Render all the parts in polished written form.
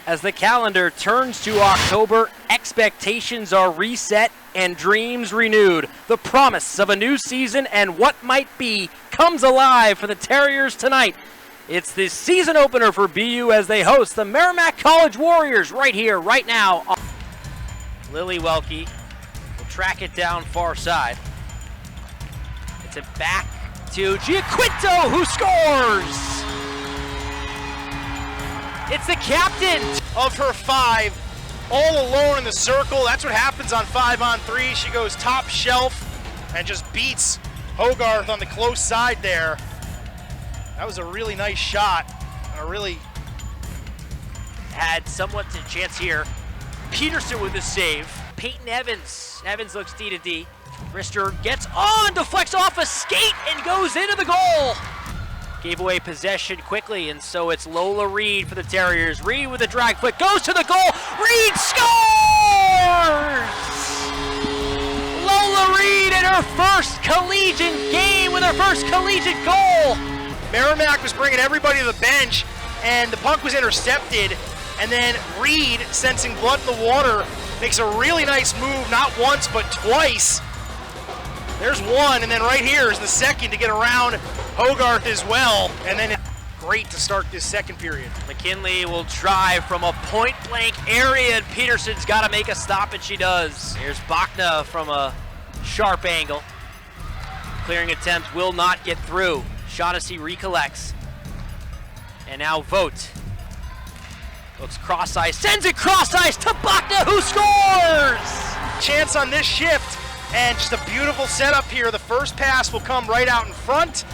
As the calendar turns to October, expectations are reset and dreams renewed. The promise of a new season and what might be comes alive for the Terriers tonight. It's the season opener for BU as they host the Merrimack College Warriors right here, right now. Lily Welke will track it down far side. It's it back to Giaquinto, who scores! It's the captain of her 5, all alone in the circle. That's what happens on 5-on-3. She goes top shelf and just beats Hogarth on the close side there. That was a really nice shot. Really had somewhat a chance here. Peterson with the save. Peyton Evans. Evans looks D to D. Rister gets on, deflects off a skate, and goes into the goal. Gave away possession quickly, and so it's Lola Reed for the Terriers. Reed with a drag foot, goes to the goal. Reed scores! Lola Reed in her first collegiate game with her first collegiate goal. Merrimack was bringing everybody to the bench, and the puck was intercepted, and then Reed, sensing blood in the water, makes a really nice move, not once, but twice. There's one, and then right here is the second to get around Hogarth as well, and then great to start this second period. McKinley will drive from a point-blank area, and Peterson's got to make a stop, and she does. Here's Bachna from a sharp angle. Clearing attempt will not get through. Shaughnessy recollects. And now Vogt. Looks cross-ice, sends it cross-ice to Bachna, who scores! Chance on this shift, and just a beautiful setup here. The first pass will come right out in front,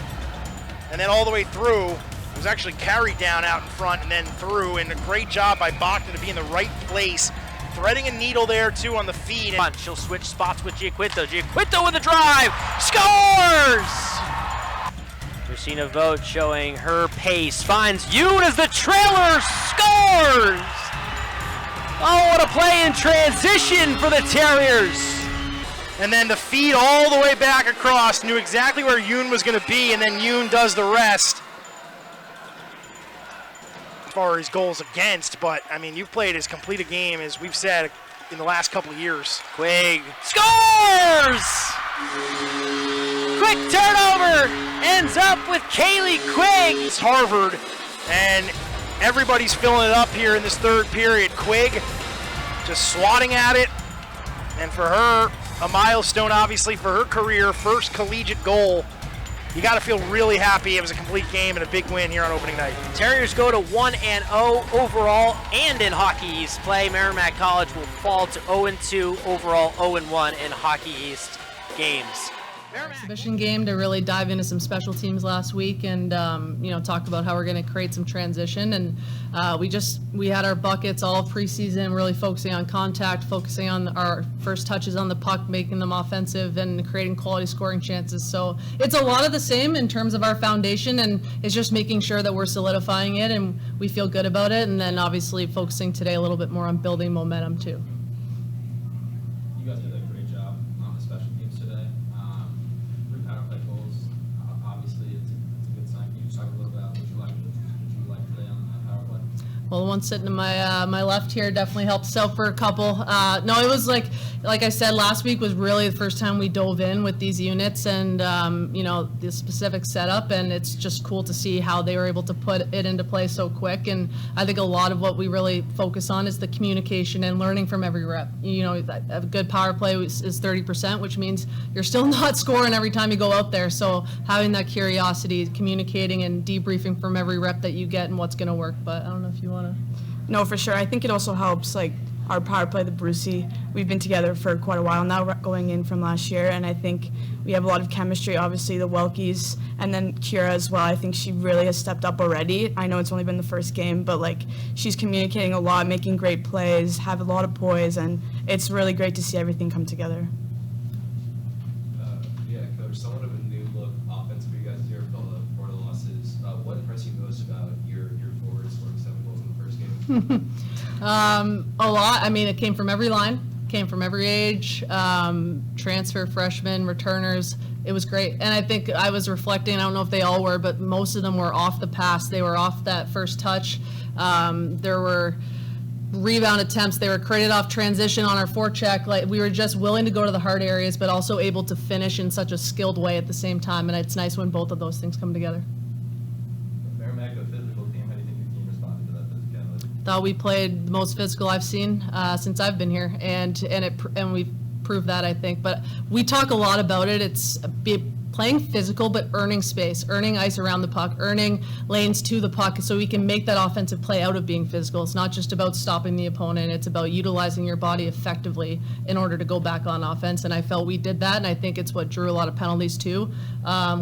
and then all the way through. It was actually carried down out in front and then through, and a great job by Bachna to be in the right place. Threading a needle there, too, on the feed. She'll switch spots with Giaquinto. Giaquinto with the drive, scores! Christina Vogt showing her pace, finds Yoon as the trailer scores! Oh, what a play in transition for the Terriers! And then the feed all the way back across, knew exactly where Yoon was going to be, and then Yoon does the rest. As far as goals against, but I mean, you've played as complete a game as we've said in the last couple of years. Quigg scores! Quick turnover, ends up with Kaylee Quigg. It's Harvard, and everybody's filling it up here in this third period. Quigg just swatting at it, and for her, a milestone obviously for her career, first collegiate goal. You got to feel really happy. It was a complete game and a big win here on opening night. Terriers go to 1-0 overall and in Hockey East play. Merrimack College will fall to 0-2 overall, 0-1 in Hockey East games. Exhibition game to really dive into some special teams last week and talk about how we're going to create some transition, and we had our buckets all preseason, really focusing on contact, focusing on our first touches on the puck, making them offensive and creating quality scoring chances. So it's a lot of the same in terms of our foundation, and it's just making sure that we're solidifying it and we feel good about it, and then obviously focusing today a little bit more on building momentum too. You guys did a great job on the special teams today. Power play goals, obviously it's a good sign. Can you just talk a little about what you like today on power play? Well, the one sitting to my left here definitely helped us out for a couple. No, it was like I said, last week was really the first time we dove in with these units and the specific setup, and it's just cool to see how they were able to put it into play so quick. And I think a lot of what we really focus on is the communication and learning from every rep. A good power play is 30%, which means you're still not scoring every time you go out there. So having that curiosity, communicating and debriefing from every rep that you get and what's going to work. But I don't know if you want to. No, for sure. I think it also helps, like, our power play, the Brucey. We've been together for quite a while now, going in from last year, and I think we have a lot of chemistry, obviously, the Welkes, and then Kira as well. I think she really has stepped up already. I know it's only been the first game, but, she's communicating a lot, making great plays, have a lot of poise, and it's really great to see everything come together. Coach, somewhat of a new look offense for you guys here for the losses. What impressed you most about your forwards scoring 7 goals in the first game? A lot. I mean, it came from every line, came from every age, transfer, freshmen, returners. It was great. And I think I was reflecting, I don't know if they all were, but most of them were off the pass. They were off that first touch. There were rebound attempts, they were created off transition on our forecheck. Like, we were just willing to go to the hard areas, but also able to finish in such a skilled way at the same time. And it's nice when both of those things come together. Merrimack, a physical team. How do you think your team responded to that physicality? Thought we played the most physical I've seen since I've been here, and we've proved that, I think. But we talk a lot about it. It's playing physical, but earning space, earning ice around the puck, earning lanes to the puck, so we can make that offensive play out of being physical. It's not just about stopping the opponent. It's about utilizing your body effectively in order to go back on offense. And I felt we did that, and I think it's what drew a lot of penalties too,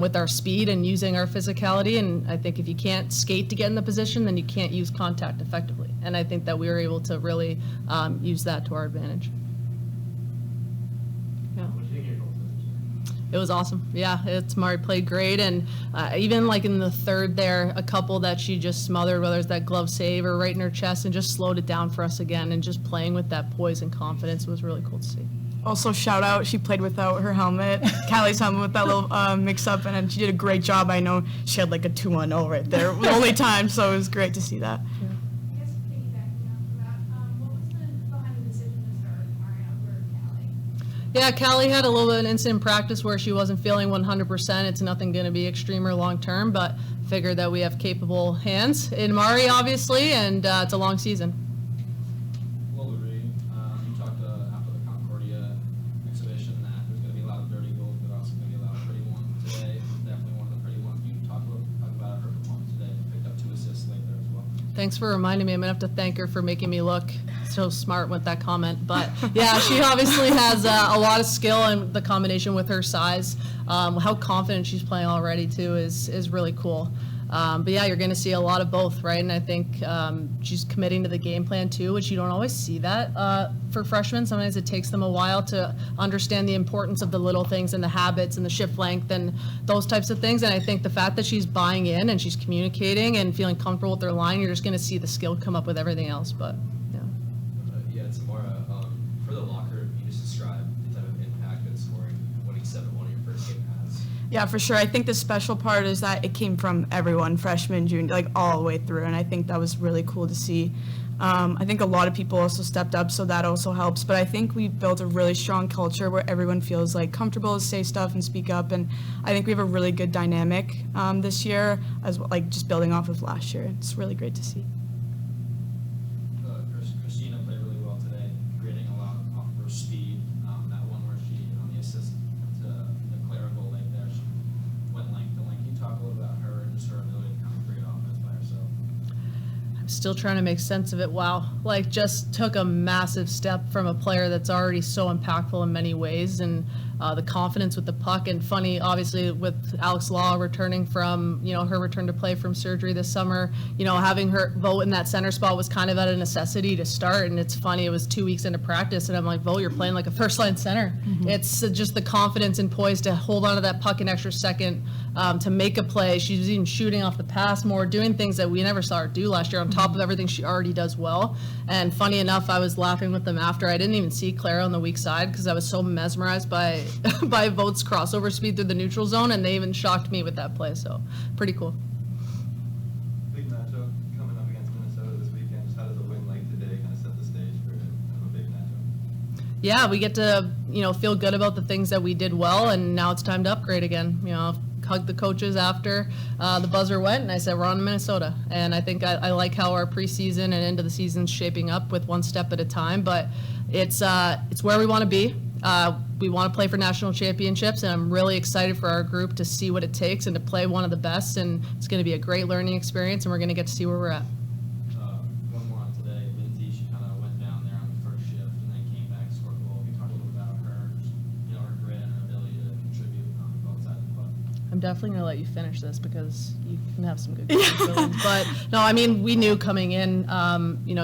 with our speed and using our physicality. And I think if you can't skate to get in the position, then you can't use contact effectively. And I think that we were able to really use that to our advantage. Yeah. What do you think of your goal position? It was awesome. Yeah, Mari played great, and even like in the third there, a couple that she just smothered, whether it's that glove save or right in her chest, and just slowed it down for us again, and just playing with that poise and confidence was really cool to see. Also, shout out, she played without her helmet, Callie's helmet, with that little mix-up, and she did a great job. I know she had like a 2-1-0 right there, the only time, so it was great to see that. I guess piggybacking off of that, what was behind the decision to start Mari over Callie? Yeah, Callie had a little bit of an incident in practice where she wasn't feeling 100%. It's nothing going to be extreme or long-term, but figured that we have capable hands in Mari, obviously, and it's a long season. Well, Marie, you talked after the Concordia exhibition that there's going to be a lot of dirty goals, but also going to be a lot of pretty ones today. It was definitely one of the pretty ones. Can you talk about her performance today? Picked up 2 assists late there as well. Thanks for reminding me. I'm going to have to thank her for making me look so smart with that comment. But yeah, she obviously has a lot of skill, and the combination with her size, how confident she's playing already too is really cool. But yeah, you're going to see a lot of both, right? And I think she's committing to the game plan too, which you don't always see that for freshmen. Sometimes it takes them a while to understand the importance of the little things and the habits and the shift length and those types of things. And I think the fact that she's buying in and she's communicating and feeling comfortable with their line, you're just going to see the skill come up with everything else. But yeah. Yeah, Samara, for the locker room, you just described the type of impact that scoring winning 7-1 in your first game has. Yeah, for sure. I think the special part is that it came from everyone, freshman, junior, like all the way through, and I think that was really cool to see. I think a lot of people also stepped up, so that also helps. But I think we built a really strong culture where everyone feels like comfortable to say stuff and speak up, and I think we have a really good dynamic this year, as well, like just building off of last year. It's really great to see. Christina played really well today, creating a lot off of her speed. That one where she, on the assist to the clerical leg there, she went length to length. Can you talk a little about her and just her ability to kind of create offense by herself? I'm still trying to make sense of it. Wow. Like, just took a massive step from a player that's already so impactful in many ways, and the confidence with the puck. And funny, obviously, with Alex Law returning from, her return to play from surgery this summer, having her vote in that center spot was kind of at a necessity to start. And it's funny, it was 2 weeks into practice, and I'm like, Vote, you're playing like a first-line center. Mm-hmm. It's just the confidence and poise to hold on to that puck an extra second, to make a play. She was even shooting off the pass more, doing things that we never saw her do last year on top of everything she already does well. And funny enough, I was laughing with them after. I didn't even see Clara on the weak side because I was so mesmerized by by Vote's crossover speed through the neutral zone, and they even shocked me with that play. So pretty cool. Big matchup coming up against Minnesota this weekend. Just how does a win like today kind of set the stage for a big matchup? Yeah, we get to feel good about the things that we did well, and now it's time to upgrade again. Hugged the coaches after the buzzer went, and I said, we're on to Minnesota. And I think I like how our preseason and end of the season's shaping up with one step at a time, but it's where we want to be. We want to play for national championships, and I'm really excited for our group to see what it takes and to play one of the best, and it's going to be a great learning experience, and we're going to get to see where we're at. One more on today. Lindsay, she kind of went down there on the first shift and then came back, scored a goal. Can you talk a little bit about her, just, her grit and her ability to contribute on both sides of the puck? I'm definitely going to let you finish this because you can have some good feelings. But no, I mean, we knew coming in,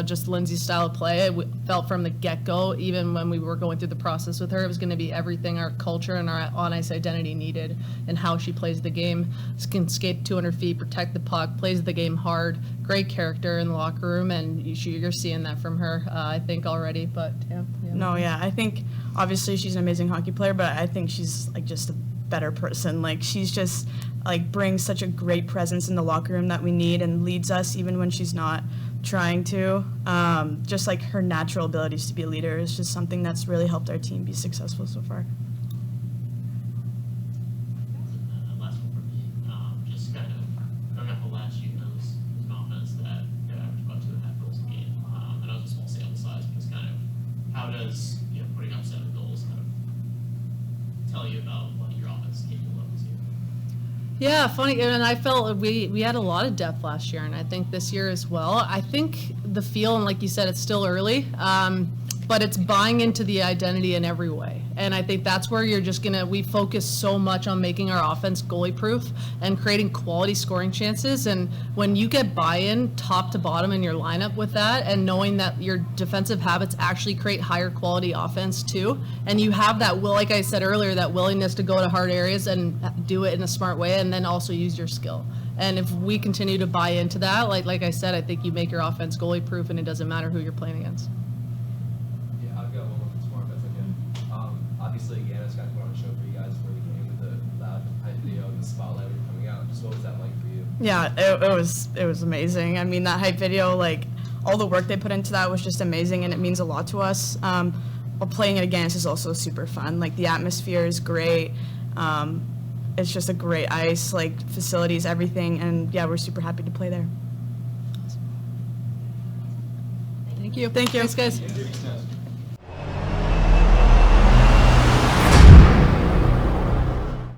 just Lindsay's style of play. We felt from the get-go, even when we were going through the process with her, it was going to be everything our culture and our on-ice identity needed, and how she plays the game. Can skate 200 feet, protect the puck, plays the game hard, great character in the locker room, and you're seeing that from her, I think, already. But yeah. No, yeah, I think obviously she's an amazing hockey player, but I think she's like just a better person. Like, she's just like brings such a great presence in the locker room that we need, and leads us even when she's not trying to. Just like her natural abilities to be a leader is just something that's really helped our team be successful so far. Last one from me. Just kind of coming off of last year, it was an offense that averaged about 2.5 goals a game. I know it's a small sample size, but it's kind of how does putting up 7 goals kind of tell you about what your offense is capable of this year? Yeah, funny, and I felt we had a lot of depth last year, and I think this year as well. I think the feel, and like you said, it's still early, but it's buying into the identity in every way. And I think that's where we focus so much on making our offense goalie proof and creating quality scoring chances. And when you get buy-in top to bottom in your lineup with that, and knowing that your defensive habits actually create higher quality offense too, and you have that like I said earlier, that willingness to go to hard areas and do it in a smart way, and then also use your skill. And if we continue to buy into that, like I said, I think you make your offense goalie proof, and it doesn't matter who you're playing against. Yeah, I've got one more from Smart if I can. Obviously, Yannis got put on a show for you guys for the game with the loud hype video and the spotlight coming out. Just what was that like for you? Yeah, it was amazing. I mean, that hype video, like all the work they put into that was just amazing, and it means a lot to us. Playing it against is also super fun. Like the atmosphere is great. It's just a great ice, like facilities, everything, and yeah, we're super happy to play there. Thank you. Thank you. Thanks, guys. Thanks, guys.